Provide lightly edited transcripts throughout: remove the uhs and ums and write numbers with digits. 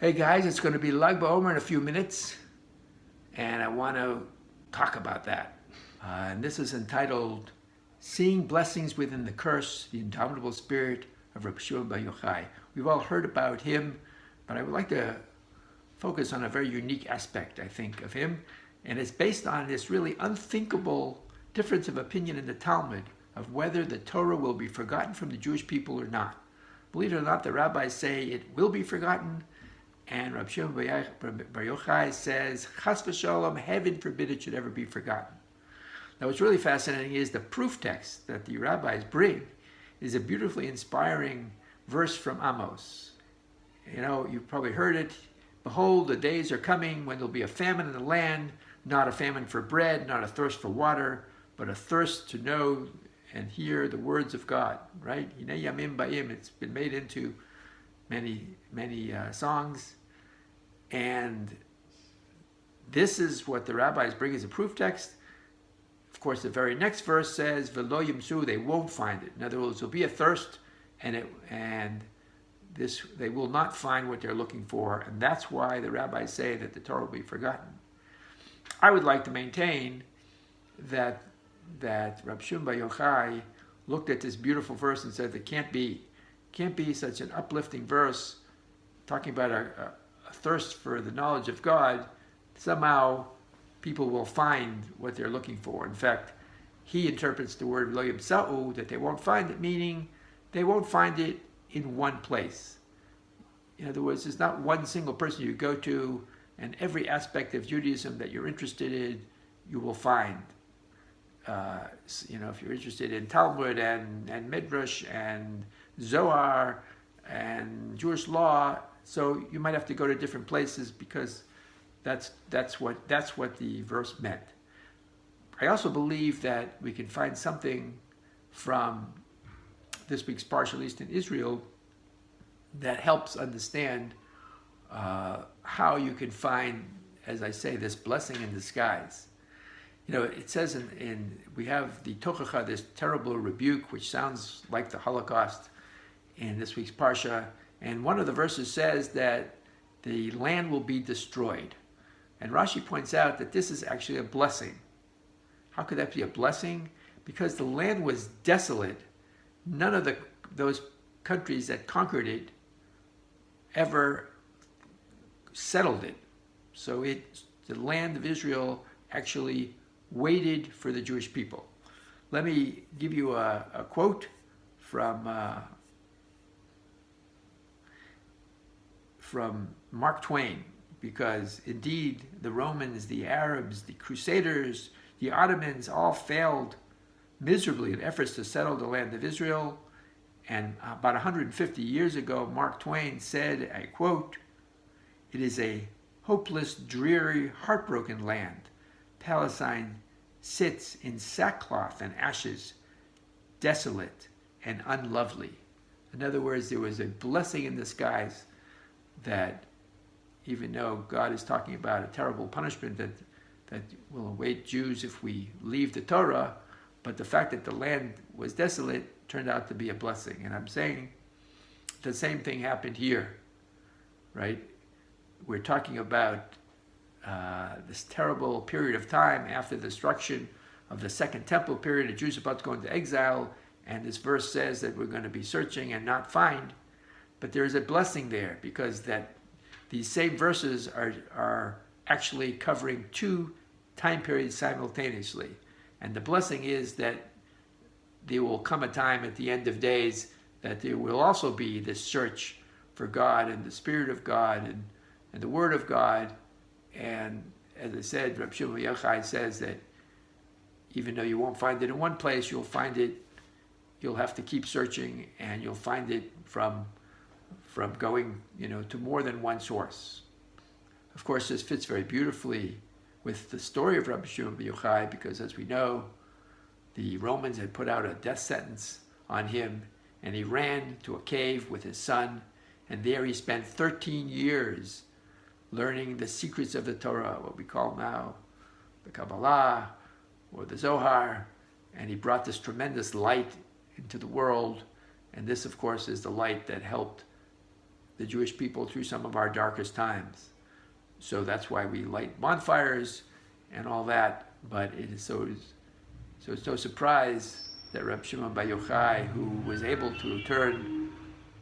Hey guys, it's going to be Lag BaOmer in a few minutes, and I want to talk about that. And this is entitled, Seeing Blessings Within the Curse, the Indomitable Spirit of Rabbi Shimon by Yochai. We've all heard about him, but I would like to focus on a very unique aspect, I think, of him, and it's based on this really unthinkable difference of opinion in the Talmud of whether the Torah will be forgotten from the Jewish people or not. Believe it or not, the rabbis say it will be forgotten, and Rabbi Shimon bar Yochai says, Chas v'shalom, heaven forbid it should ever be forgotten. Now what's really fascinating is the proof text that the rabbis bring is a beautifully inspiring verse from Amos. You know, you've probably heard it. Behold, the days are coming when there'll be a famine in the land, not a famine for bread, not a thirst for water, but a thirst to know and hear the words of God, right? Hinei yamim ba'im, it's been made into many songs, and this is what the rabbis bring as a proof text. Of course, the very next verse says, "V'lo yimsu," they won't find it. In other words, there'll be a thirst, and they will not find what they're looking for, and that's why the rabbis say that the Torah will be forgotten. I would like to maintain that Rabbi Shimon bar Yochai looked at this beautiful verse and said, there can't be such an uplifting verse talking about a thirst for the knowledge of God. Somehow people will find what they're looking for. In fact, he interprets the word lo yimsa'u, that they won't find it, meaning they won't find it in one place. In other words, there's not one single person you go to, and every aspect of Judaism that you're interested in, you will find. If you're interested in Talmud and Midrash and Zohar and Jewish law, so you might have to go to different places because that's what the verse meant. I also believe that we can find something from this week's parsha, at least in Israel, that helps understand how you can find, as I say, this blessing in disguise. You know, it says we have the tochacha, this terrible rebuke, which sounds like the Holocaust in this week's parsha. And one of the verses says that the land will be destroyed. And Rashi points out that this is actually a blessing. How could that be a blessing? Because the land was desolate. None of those countries that conquered it ever settled it. So the land of Israel actually waited for the Jewish people. Let me give you a quote from Mark Twain, because indeed the Romans, the Arabs, the Crusaders, the Ottomans all failed miserably in efforts to settle the land of Israel. And about 150 years ago, Mark Twain said, I quote, "It is a hopeless, dreary, heartbroken land. Palestine sits in sackcloth and ashes, desolate and unlovely." In other words, there was a blessing in disguise that even though God is talking about a terrible punishment that will await Jews if we leave the Torah, but the fact that the land was desolate turned out to be a blessing. And I'm saying the same thing happened here, right? We're talking about this terrible period of time after the destruction of the Second Temple period. The Jews are about to go into exile, and this verse says that we're going to be searching and not find. But there is a blessing there, because that these same verses are actually covering two time periods simultaneously. And the blessing is that there will come a time at the end of days that there will also be this search for God and the Spirit of God and the Word of God. And as I said, Rabbi Shimon bar Yochai says that even though you won't find it in one place, you'll have to keep searching, and you'll find it from going, to more than one source. Of course, this fits very beautifully with the story of Rabbi Shimon bar Yochai, because as we know, the Romans had put out a death sentence on him, and he ran to a cave with his son, and there he spent 13 years learning the secrets of the Torah, what we call now the Kabbalah or the Zohar, and he brought this tremendous light into the world, and this, of course, is the light that helped the Jewish people through some of our darkest times. So that's why we light bonfires and all that. But so it's no surprise that Rabbi Shimon bar Yochai, who was able to turn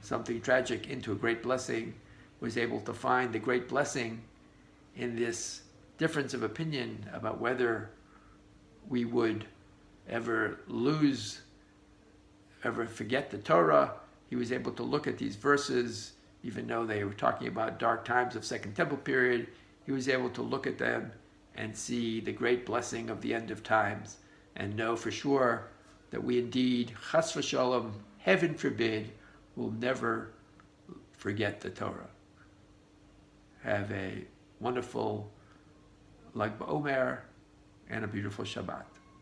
something tragic into a great blessing, was able to find the great blessing in this difference of opinion about whether we would ever forget the Torah. He was able to look at these verses, even though they were talking about dark times of Second Temple period. He was able to look at them and see the great blessing of the end of times and know for sure that we indeed, chas v'shalom, heaven forbid, will never forget the Torah. Have a wonderful Lag BaOmer and a beautiful Shabbat.